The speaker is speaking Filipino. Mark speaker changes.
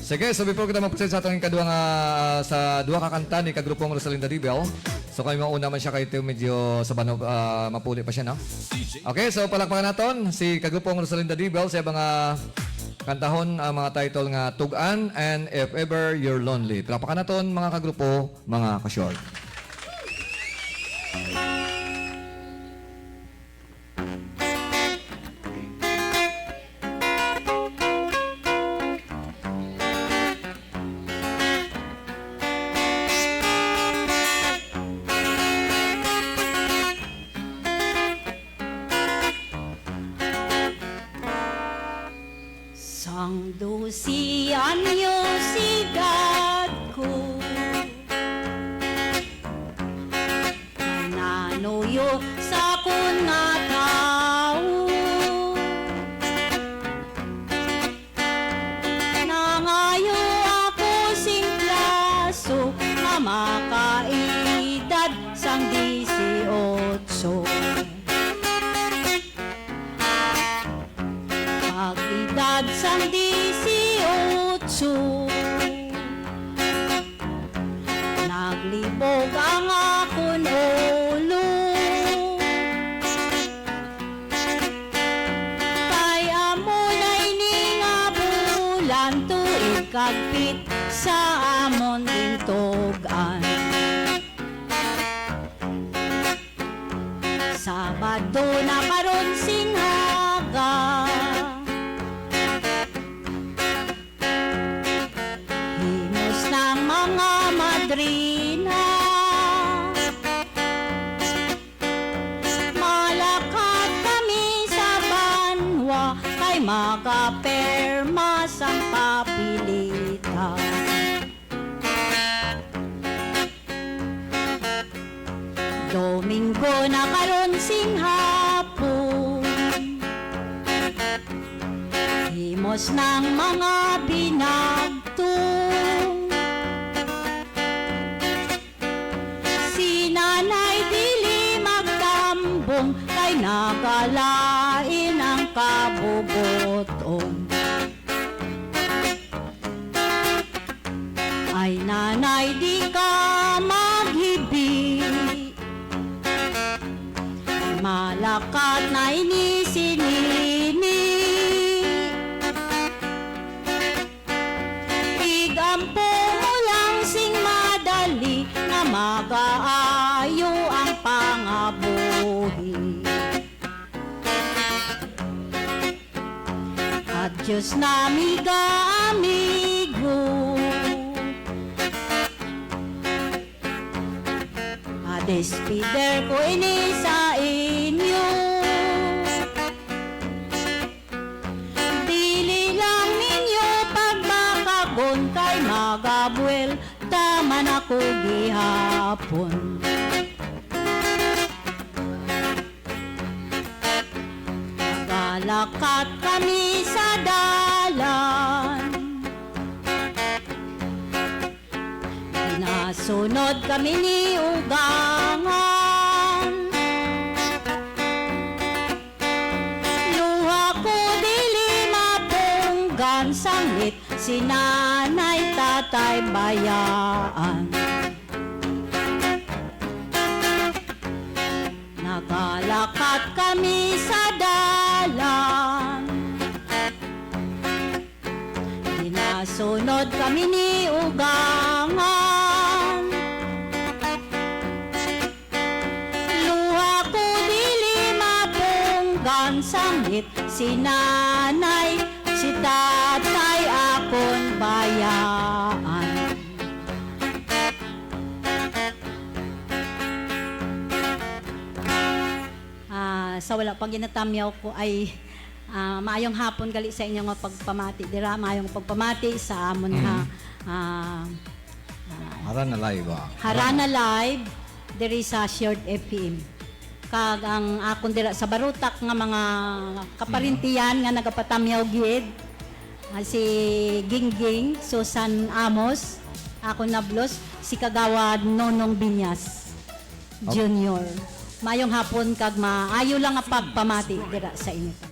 Speaker 1: Sige, so before kita mag-present sa atong ikaduha nga sa duha ka kanta ni kagrupong Rosalinda Dibel. So kayo mauna man siya kay Teo medyo sa bano mapuli pa siya, no? Okay, so palakpakan naton si kagrupong Rosalinda Dibel sa mga kantahon ang mga title nga Tugan and If Ever You're Lonely. Palakpakan naton mga kagrupo, mga ka-short.
Speaker 2: Sang dusian yo sigad ko Mananuyo sa kun nga tao Nangayo ako sing plaso nga makaedad sang 18 Pag-edad sang 18 naglibog ang akon ulo Kay amunay ni nga bulan tuig kagpit sa amon din tugan Sabado na karon singhaga mga madrina Malakad kami sa banwa Kay makaperma sang papilita Domingo na karon sing hapon Himos ng mga binagtong Nanay dili magtambong Kay nagalain ang kabubotong Ay nanay di ka maghibi Malakat na inisinini Igampo mo lang sing madali Na mag-aayo ang pangabuhi At Diyos na amigo Despider ko ini sa inyo Dili lang ninyo pagbakagon Kay magabuel taman ako gihapon Nagalakat kami sa dalan Nasunod kami ni ugangan Luha ko dili mapunggan Sangit si nanay tatay bayaan Nagalakat kami sa dalan Nasunod kami ni ugangan Luha ko dili mapunggan Sangit si nanay, si tatay akon bayaan Sa wala pag ginatamyaw ko ay maayong hapon gali sa inyo nga pagpamati dira maayong pagpamati sa amon nga
Speaker 1: Harana Live.
Speaker 2: Harana Live diri sa Shared FM kag ang akon dira sa Barutak nga mga kaparintiyan nga nagapatamyaw gid si Gingging Susan Amos akon nablos si Kagawad Nonong Binyas Junior Mayong hapon kag maayo lang nga pagpamati dira sa inyo.